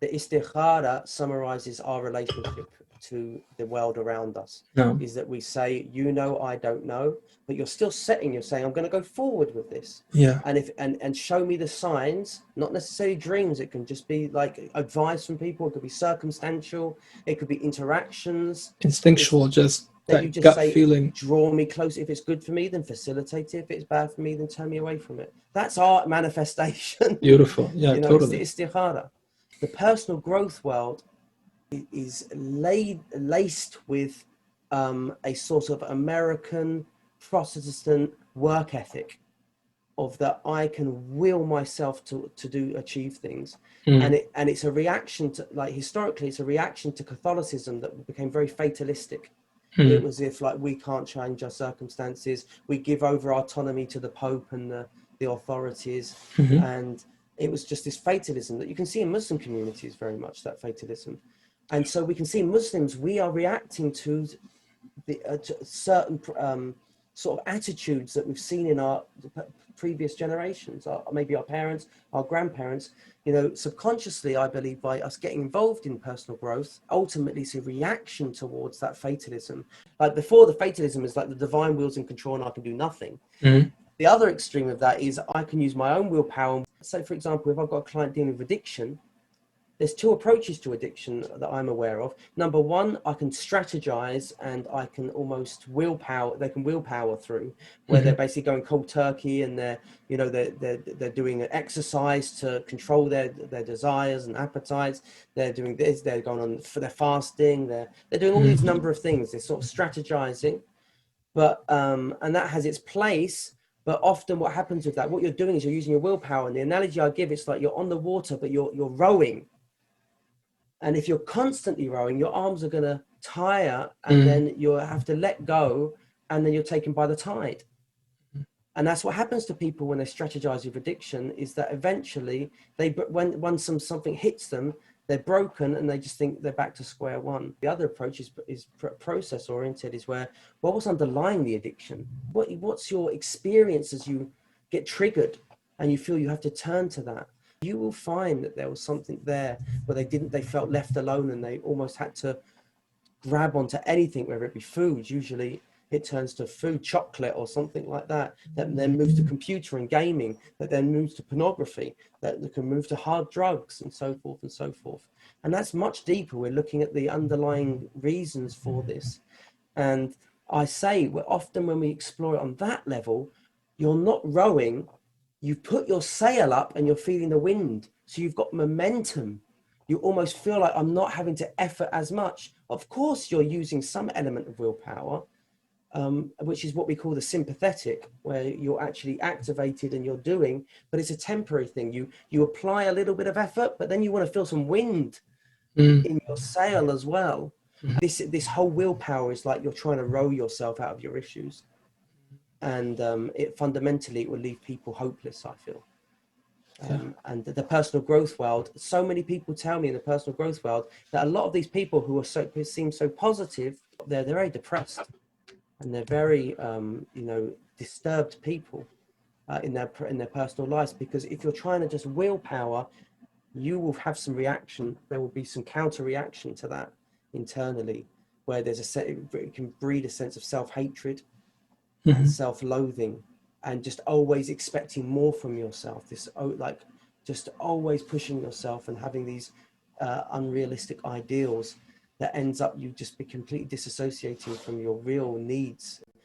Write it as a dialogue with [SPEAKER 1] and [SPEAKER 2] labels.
[SPEAKER 1] the Istikhara summarizes our relationship to the world around us.
[SPEAKER 2] No.
[SPEAKER 1] Is that we say, you know, I don't know, but you're still setting, you're saying, I'm going to go forward with this.
[SPEAKER 2] Yeah.
[SPEAKER 1] And and show me the signs, not necessarily dreams. It can just be like advice from people. It could be circumstantial. It could be interactions. It's
[SPEAKER 2] Instinctual, just
[SPEAKER 1] that you
[SPEAKER 2] that
[SPEAKER 1] just
[SPEAKER 2] gut
[SPEAKER 1] say,
[SPEAKER 2] feeling.
[SPEAKER 1] draw me close. If it's good for me, then facilitate it. If it's bad for me, then turn me away from it. That's art manifestation.
[SPEAKER 2] Beautiful. Yeah,
[SPEAKER 1] You know, it's the
[SPEAKER 2] totally.
[SPEAKER 1] istikhara. The personal growth world is laced with a sort of American Protestant work ethic of that I can will myself to do achieve things.
[SPEAKER 2] Mm.
[SPEAKER 1] And it's a reaction to, like, historically it's a reaction to Catholicism that became very fatalistic. It
[SPEAKER 2] Mm.
[SPEAKER 1] was if, like, we can't change our circumstances, we give over autonomy to the Pope and the authorities.
[SPEAKER 2] Hmm.
[SPEAKER 1] And it was just this fatalism that you can see in Muslim communities, very much that fatalism. And so we can see Muslims, we are reacting to the to certain sort of attitudes that we've seen in our previous generations, maybe our parents, our grandparents. You know, subconsciously, I believe, by us getting involved in personal growth, ultimately it's a reaction towards that fatalism. Like, before, the fatalism is like the divine will's in control and I can do nothing.
[SPEAKER 2] Mm.
[SPEAKER 1] The other extreme of that is I can use my own willpower. So, for example, if I've got a client dealing with addiction, there's two approaches to addiction that I'm aware of. Number one, I can strategize and I can almost willpower. They can willpower through, where they're
[SPEAKER 2] Hmm.
[SPEAKER 1] basically going cold turkey, and they're, you know, they're doing an exercise to control their desires and appetites. They're doing this. They're going on for their fasting. They're doing all these
[SPEAKER 2] Mm.
[SPEAKER 1] number of things. They're sort of strategizing, but and that has its place. But often what happens with that, what you're doing is you're using your willpower. And the analogy I give, it's like you're on the water, but you're rowing. And if you're constantly rowing, your arms are going to tire, and
[SPEAKER 2] Mm.
[SPEAKER 1] then you'll have to let go, and then you're taken by the tide. And that's what happens to people when they strategize with addiction, is that eventually when something hits them, they're broken and they just think they're back to square one. The other approach is process oriented, is where, well, what's underlying the addiction? What's your experience as you get triggered and you feel you have to turn to that? You will find that there was something there where they felt left alone, and they almost had to grab onto anything, whether it be food. Usually it turns to food, chocolate or something like that, that then moves to computer and gaming, that then moves to pornography, that can move to hard drugs, and so forth and so forth. And that's much deeper. We're looking at the underlying reasons for this. And I say, we're often, when we explore it on that level, you're not rowing, you've put your sail up and you're feeling the wind. So you've got momentum. You almost feel like, I'm not having to effort as much. Of course, you're using some element of willpower, which is what we call the sympathetic, where you're actually activated and you're doing, but it's a temporary thing. You apply a little bit of effort, but then you want to feel some wind
[SPEAKER 2] Mm.
[SPEAKER 1] in your sail as well. This whole willpower is like you're trying to row yourself out of your issues, and it fundamentally, it will leave people hopeless, I feel.
[SPEAKER 2] Yeah.
[SPEAKER 1] And the personal growth world, so many people tell me in the personal growth world that a lot of these people who seem so positive, they're very depressed, and they're very disturbed people in their personal lives, because if you're trying to just willpower, you will have some reaction. There will be some counter reaction to that internally, where it can breed a sense of self-hatred and
[SPEAKER 2] Hmm.
[SPEAKER 1] self-loathing, and just always expecting more from yourself. Like, just always pushing yourself and having these unrealistic ideals, that ends up you just be completely disassociating from your real needs